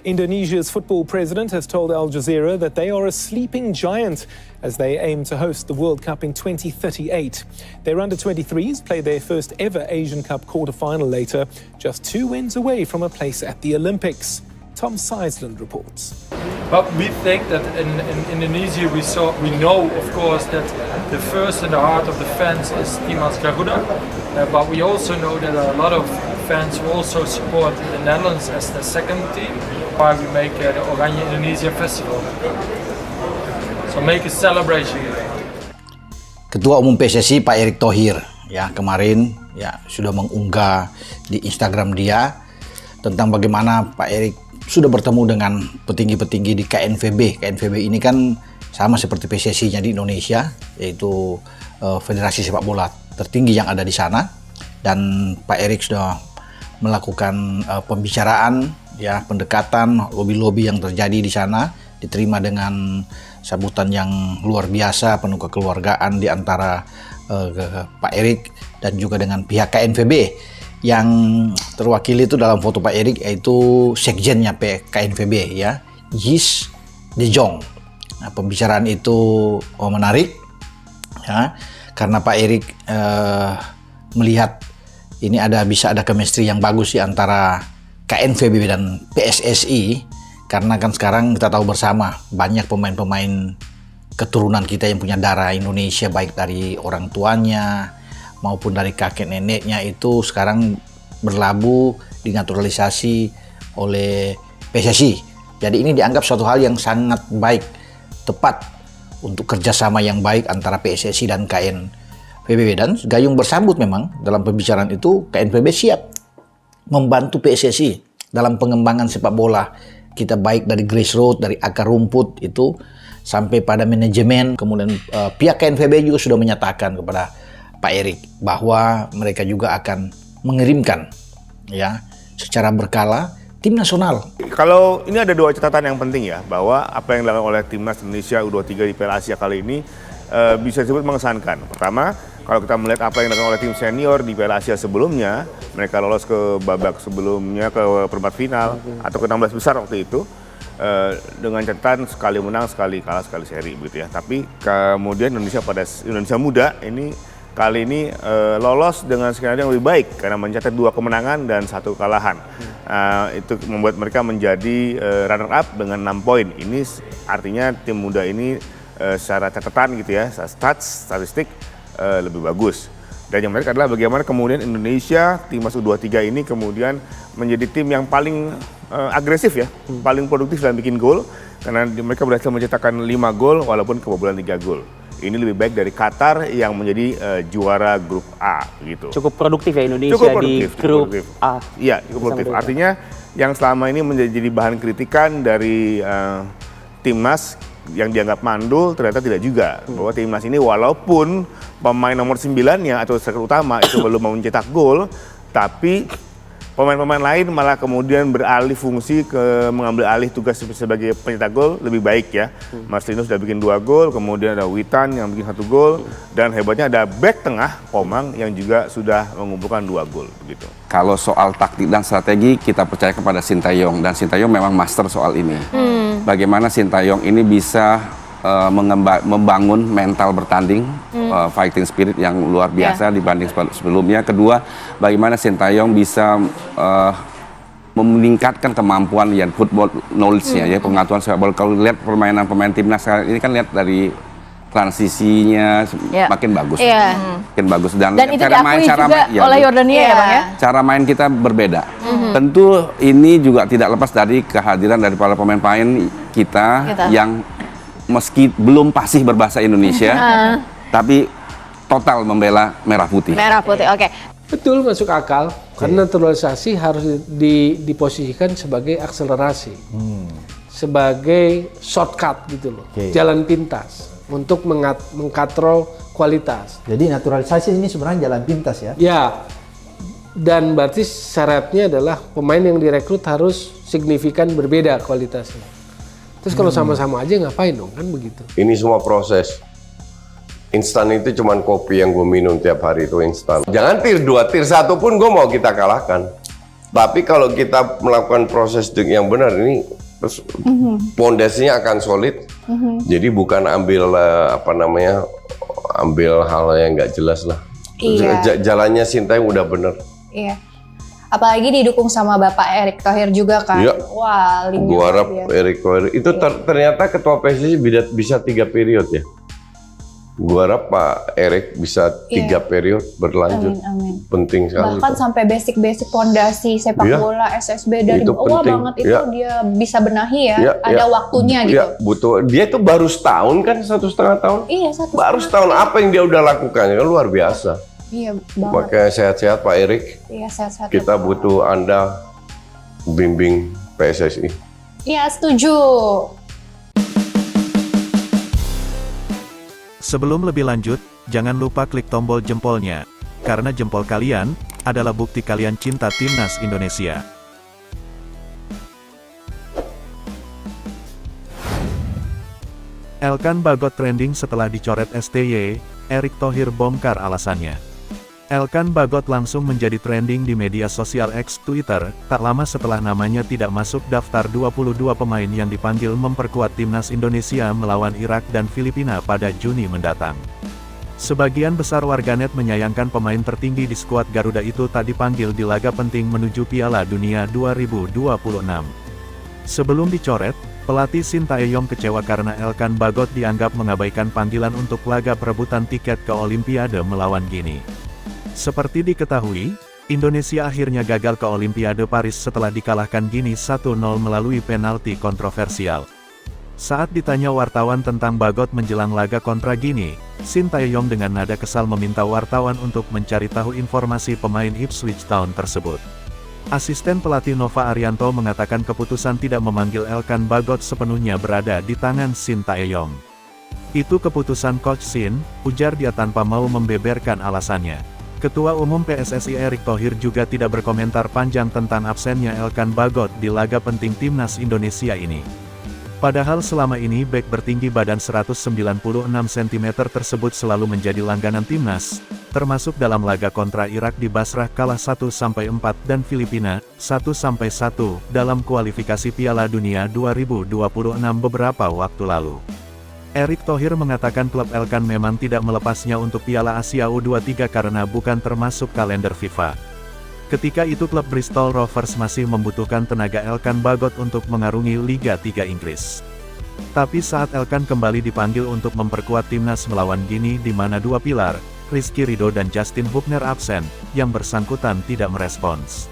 Indonesia's football president has told Al Jazeera that they are a sleeping giant as they aim to host the World Cup in 2038. Their under-23s play their first ever Asian Cup quarter-final later, just 2 wins away from a place at the Olympics. Tom Seisland reports. But we think that in Indonesia we know of course that the first in the heart of the fans is Timnas Garuda, but we also know that a lot of fans who also support the Netherlands as the second team. Why we make the Oranje Indonesia Festival. So make a celebration. Ketua Umum PSSI Pak Erick Thohir ya kemarin ya sudah mengunggah di Instagram dia tentang bagaimana Pak Erick sudah bertemu dengan petinggi-petinggi di KNVB. KNVB ini kan sama seperti PSSI-nya di Indonesia, yaitu Federasi Sepak Bola tertinggi yang ada di sana. Dan Pak Erick sudah melakukan pembicaraan, ya pendekatan, lobby-lobby yang terjadi di sana, diterima dengan sambutan yang luar biasa, penuh kekeluargaan di antara Pak Erick dan juga dengan pihak KNVB. Yang terwakili itu dalam foto Pak Erick yaitu sekjennya KNVB ya, Yis De Jong. Nah, pembicaraan itu menarik ya, karena Pak Erick melihat ini bisa ada chemistry yang bagus di antara KNVB dan PSSI, karena kan sekarang kita tahu bersama banyak pemain-pemain keturunan kita yang punya darah Indonesia, baik dari orang tuanya maupun dari kakek neneknya itu sekarang berlabuh dinaturalisasi oleh PSSI. Jadi ini dianggap suatu hal yang sangat baik, tepat untuk kerjasama yang baik antara PSSI dan KNVB. Dan gayung bersambut memang dalam pembicaraan itu KNVB siap membantu PSSI dalam pengembangan sepak bola kita, baik dari grassroots, dari akar rumput itu sampai pada manajemen. Kemudian pihak KNVB juga sudah menyatakan kepada Pak Erick bahwa mereka juga akan mengirimkan ya secara berkala tim nasional. Kalau ini ada dua catatan yang penting ya, bahwa apa yang dilakukan oleh Timnas Indonesia U23 di Piala Asia kali ini bisa disebut mengesankan. Pertama, kalau kita melihat apa yang dilakukan oleh tim senior di Piala Asia sebelumnya, mereka lolos ke babak sebelumnya, ke perempat final atau ke 16 besar waktu itu, dengan catatan sekali menang, sekali kalah, sekali seri begitu ya. Tapi kemudian Indonesia muda ini kali ini lolos dengan skenario yang lebih baik karena mencatat 2 kemenangan dan 1 kekalahan. Itu membuat mereka menjadi runner up dengan 6 poin. Ini artinya tim muda ini secara catatan gitu ya, statistik lebih bagus. Dan yang menarik adalah bagaimana kemudian Indonesia, Timnas U23 ini kemudian menjadi tim yang paling agresif ya, paling produktif dalam bikin gol. Karena mereka berhasil mencetakkan 5 gol walaupun kebobolan 3 gol. Ini lebih baik dari Qatar yang menjadi juara grup A gitu. Cukup produktif ya Indonesia di grup A. Iya, cukup produktif. Artinya yang selama ini menjadi bahan kritikan dari timnas yang dianggap mandul ternyata tidak juga. Bahwa timnas ini walaupun pemain nomor 9-nya atau striker utama itu belum mau mencetak gol, tapi pemain-pemain lain malah kemudian beralih fungsi ke mengambil alih tugas sebagai pencetak gol lebih baik ya. Marcelino sudah bikin 2 gol, kemudian ada Witan yang bikin 1 gol, dan hebatnya ada back tengah Komang yang juga sudah mengumpulkan 2 gol begitu. Kalau soal taktik dan strategi kita percaya kepada Sintayong, dan Sintayong memang master soal ini. Bagaimana Sintayong ini bisa membangun mental bertanding, fighting spirit yang luar biasa dibanding sebelumnya. Kedua, bagaimana Sintayong bisa meningkatkan kemampuan ya football knowledge-nya ya, pengetahuan sepak bola. Kalau lihat permainan pemain timnas ini kan lihat dari transisinya makin bagus, makin bagus, dan itu diakui juga oleh Yordania ya Bang ya. Cara main kita berbeda. Tentu ini juga tidak lepas dari kehadiran dari para pemain-pemain kita yang meski belum fasih berbahasa Indonesia, tapi total membela merah putih. Merah putih, oke. Betul, masuk akal. Karena naturalisasi harus diposisikan sebagai akselerasi, sebagai shortcut gitu loh, jalan pintas untuk mengkatrol kualitas. Jadi naturalisasi ini sebenarnya jalan pintas ya? Ya, dan berarti syaratnya adalah pemain yang direkrut harus signifikan berbeda kualitasnya. Terus kalau sama-sama aja ngapain dong, kan begitu. Ini semua proses. Instan itu cuman kopi yang gue minum tiap hari itu instan. Jangan tier 2, tier 1 pun gue mau kita kalahkan. Tapi kalau kita melakukan proses yang benar ini, terus pondasinya akan solid. Jadi bukan ambil ambil hal yang nggak jelas lah. Iya. Jalannya Sintayong udah bener. Iya. Apalagi didukung sama Bapak Erick Thohir juga kan. Iya. Wah, Gua harap Erick Thohir itu ternyata ketua PSSI bisa 3 periode ya. Gua harap Pak Erick bisa 3 periode berlanjut. Amin. Penting sekali. Bahkan sampai basic pondasi sepak bola SSB dari bawah banget itu dia bisa benahi ya. Ada waktunya gitu. Iya, butuh. Dia itu baru setahun kan, 1,5 tahun. Iya, 1,5 baru setahun. Apa yang dia udah lakukan kan luar biasa. Iya banget. Makanya sehat-sehat Pak Erick. Iya, sehat-sehat. Kita butuh Anda bimbing PSSI. Iya, setuju. Sebelum lebih lanjut, jangan lupa klik tombol jempolnya, karena jempol kalian adalah bukti kalian cinta Timnas Indonesia. Elkan Bagot trending setelah dicoret STY, Erick Thohir bongkar alasannya. Elkan Bagot langsung menjadi trending di media sosial X Twitter, tak lama setelah namanya tidak masuk daftar 22 pemain yang dipanggil memperkuat Timnas Indonesia melawan Irak dan Filipina pada Juni mendatang. Sebagian besar warganet menyayangkan pemain tertinggi di skuad Garuda itu tak dipanggil di laga penting menuju Piala Dunia 2026. Sebelum dicoret, pelatih Sintayong kecewa karena Elkan Bagot dianggap mengabaikan panggilan untuk laga perebutan tiket ke Olimpiade melawan Gini. Seperti diketahui, Indonesia akhirnya gagal ke Olimpiade Paris setelah dikalahkan Gini 1-0 melalui penalti kontroversial. Saat ditanya wartawan tentang Bagot menjelang laga kontra Gini, Sintayong dengan nada kesal meminta wartawan untuk mencari tahu informasi pemain Ipswich Town tersebut. Asisten pelatih Nova Arianto mengatakan keputusan tidak memanggil Elkan Bagot sepenuhnya berada di tangan Sintayong. Itu keputusan Coach Sin, ujar dia tanpa mau membeberkan alasannya. Ketua Umum PSSI Erick Thohir juga tidak berkomentar panjang tentang absennya Elkan Bagot di laga penting Timnas Indonesia ini. Padahal selama ini bek bertinggi badan 196 cm tersebut selalu menjadi langganan Timnas, termasuk dalam laga kontra Irak di Basrah kalah 1-4 dan Filipina 1-1 dalam kualifikasi Piala Dunia 2026 beberapa waktu lalu. Erick Thohir mengatakan klub Elkan memang tidak melepasnya untuk Piala Asia U23 karena bukan termasuk kalender FIFA. Ketika itu klub Bristol Rovers masih membutuhkan tenaga Elkan Bagot untuk mengarungi Liga 3 Inggris. Tapi saat Elkan kembali dipanggil untuk memperkuat timnas melawan Gini di mana dua pilar, Rizky Ridho dan Justin Hubner absen, yang bersangkutan tidak merespons.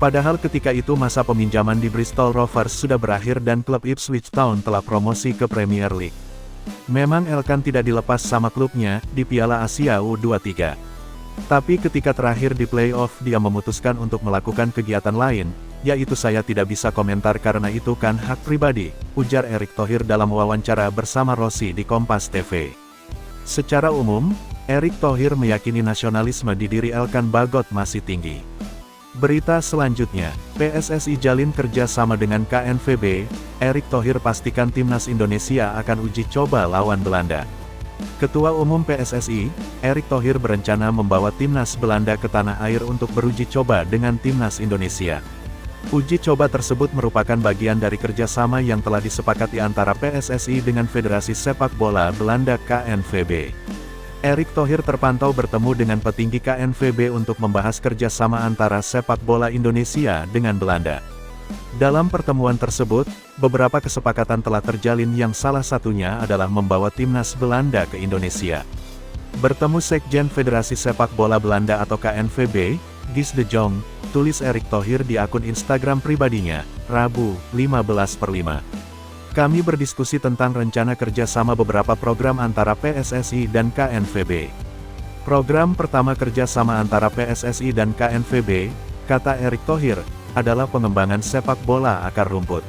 Padahal ketika itu masa peminjaman di Bristol Rovers sudah berakhir dan klub Ipswich Town telah promosi ke Premier League. Memang Elkan tidak dilepas sama klubnya di Piala Asia U23. Tapi ketika terakhir di playoff dia memutuskan untuk melakukan kegiatan lain, yaitu saya tidak bisa komentar karena itu kan hak pribadi, ujar Erick Thohir dalam wawancara bersama Rossi di Kompas TV. Secara umum, Erick Thohir meyakini nasionalisme di diri Elkan Bagot masih tinggi. Berita selanjutnya, PSSI jalin kerja sama dengan KNVB, Erick Thohir pastikan Timnas Indonesia akan uji coba lawan Belanda. Ketua Umum PSSI, Erick Thohir berencana membawa Timnas Belanda ke tanah air untuk beruji coba dengan Timnas Indonesia. Uji coba tersebut merupakan bagian dari kerjasama yang telah disepakati antara PSSI dengan Federasi Sepak Bola Belanda KNVB. Erick Thohir terpantau bertemu dengan petinggi KNVB untuk membahas kerjasama antara sepak bola Indonesia dengan Belanda. Dalam pertemuan tersebut, beberapa kesepakatan telah terjalin yang salah satunya adalah membawa timnas Belanda ke Indonesia. Bertemu Sekjen Federasi Sepak Bola Belanda atau KNVB, Guus de Jong, tulis Erick Thohir di akun Instagram pribadinya, Rabu, 15/5. Kami berdiskusi tentang rencana kerjasama beberapa program antara PSSI dan KNVB. Program pertama kerjasama antara PSSI dan KNVB, kata Erick Thohir, adalah pengembangan sepak bola akar rumput.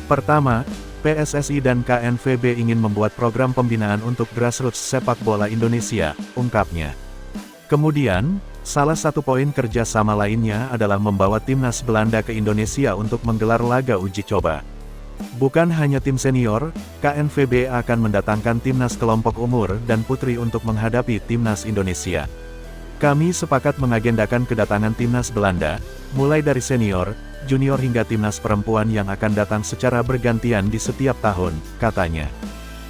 Pertama, PSSI dan KNVB ingin membuat program pembinaan untuk grassroots sepak bola Indonesia, ungkapnya. Kemudian, salah satu poin kerjasama lainnya adalah membawa timnas Belanda ke Indonesia untuk menggelar laga uji coba. Bukan hanya tim senior, KNVB akan mendatangkan timnas kelompok umur dan putri untuk menghadapi timnas Indonesia. Kami sepakat mengagendakan kedatangan timnas Belanda, mulai dari senior, junior hingga timnas perempuan yang akan datang secara bergantian di setiap tahun, katanya.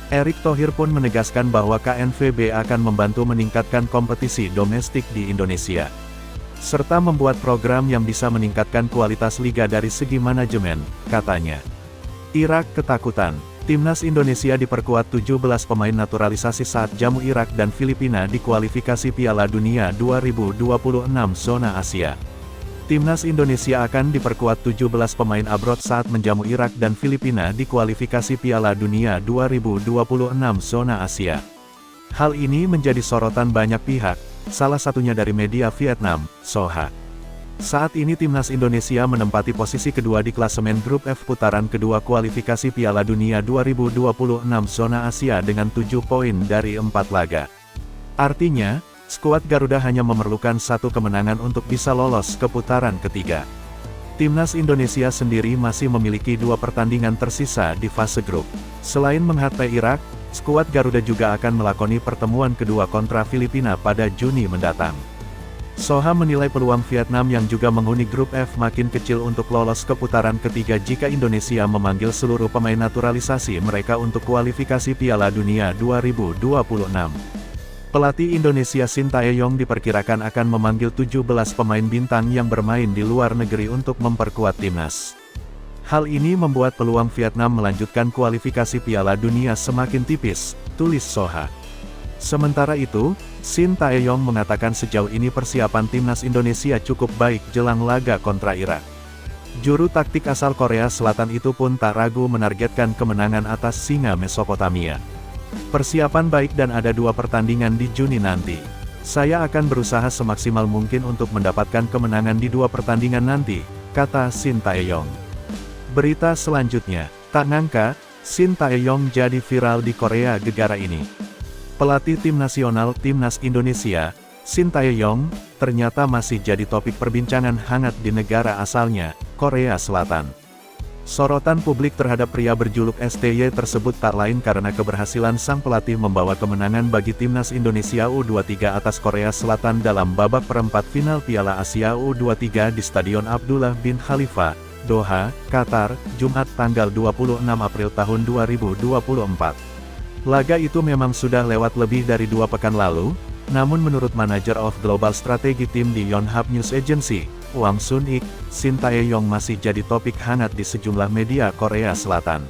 Erick Thohir pun menegaskan bahwa KNVB akan membantu meningkatkan kompetisi domestik di Indonesia, serta membuat program yang bisa meningkatkan kualitas liga dari segi manajemen, katanya. Irak ketakutan. Timnas Indonesia diperkuat 17 pemain naturalisasi saat jamu Irak dan Filipina di kualifikasi Piala Dunia 2026 zona Asia. Timnas Indonesia akan diperkuat 17 pemain abroad saat menjamu Irak dan Filipina di kualifikasi Piala Dunia 2026 zona Asia. Hal ini menjadi sorotan banyak pihak, salah satunya dari media Vietnam, Soha. Saat ini Timnas Indonesia menempati posisi kedua di klasemen grup F putaran kedua kualifikasi Piala Dunia 2026 zona Asia dengan 7 poin dari 4 laga. Artinya, skuad Garuda hanya memerlukan 1 kemenangan untuk bisa lolos ke putaran ketiga. Timnas Indonesia sendiri masih memiliki 2 pertandingan tersisa di fase grup. Selain menghadapi Irak, skuad Garuda juga akan melakoni pertemuan kedua kontra Filipina pada Juni mendatang. Soha menilai peluang Vietnam yang juga menghuni grup F makin kecil untuk lolos ke putaran ketiga jika Indonesia memanggil seluruh pemain naturalisasi mereka untuk kualifikasi Piala Dunia 2026. Pelatih Indonesia Sintayong diperkirakan akan memanggil 17 pemain bintang yang bermain di luar negeri untuk memperkuat timnas. Hal ini membuat peluang Vietnam melanjutkan kualifikasi Piala Dunia semakin tipis, tulis Soha. Sementara itu, Sintayong mengatakan sejauh ini persiapan timnas Indonesia cukup baik jelang laga kontra Irak. Juru taktik asal Korea Selatan itu pun tak ragu menargetkan kemenangan atas Singa Mesopotamia. Persiapan baik dan ada 2 pertandingan di Juni nanti. Saya akan berusaha semaksimal mungkin untuk mendapatkan kemenangan di 2 pertandingan nanti, kata Sintayong. Berita selanjutnya, tak ngangka, Sintayong jadi viral di Korea Gegara ini. Pelatih tim nasional Timnas Indonesia, Sintayong, ternyata masih jadi topik perbincangan hangat di negara asalnya, Korea Selatan. Sorotan publik terhadap pria berjuluk STY tersebut tak lain karena keberhasilan sang pelatih membawa kemenangan bagi Timnas Indonesia U23 atas Korea Selatan dalam babak perempat final Piala Asia U23 di Stadion Abdullah bin Khalifa, Doha, Qatar, Jumat tanggal 26 April tahun 2024. Laga itu memang sudah lewat lebih dari 2 pekan lalu, namun menurut Manager of Global Strategy Team di Yonhap News Agency, Wang Sun-ik, Sintayong masih jadi topik hangat di sejumlah media Korea Selatan.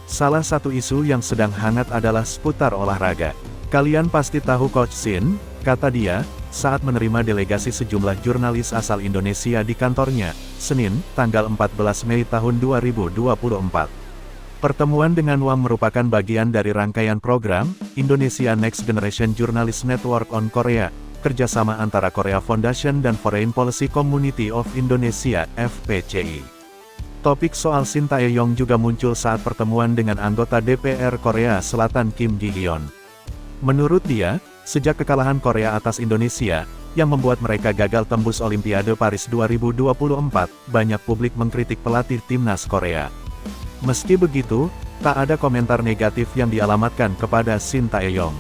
Salah satu isu yang sedang hangat adalah seputar olahraga. Kalian pasti tahu Coach Sin, kata dia, saat menerima delegasi sejumlah jurnalis asal Indonesia di kantornya, Senin, tanggal 14 Mei tahun 2024. Pertemuan dengan Wang merupakan bagian dari rangkaian program, Indonesia Next Generation Journalist Network on Korea, kerjasama antara Korea Foundation dan Foreign Policy Community of Indonesia, FPCI. Topik soal Sintayong juga muncul saat pertemuan dengan anggota DPR Korea Selatan Kim Gi-hyun. Menurut dia, sejak kekalahan Korea atas Indonesia, yang membuat mereka gagal tembus Olimpiade Paris 2024, banyak publik mengkritik pelatih timnas Korea. Meski begitu, tak ada komentar negatif yang dialamatkan kepada Sintayong.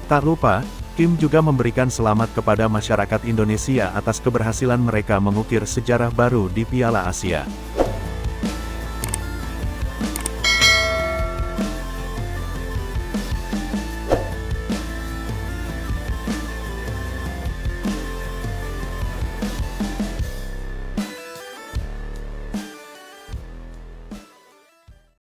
Tak lupa, Kim juga memberikan selamat kepada masyarakat Indonesia atas keberhasilan mereka mengukir sejarah baru di Piala Asia.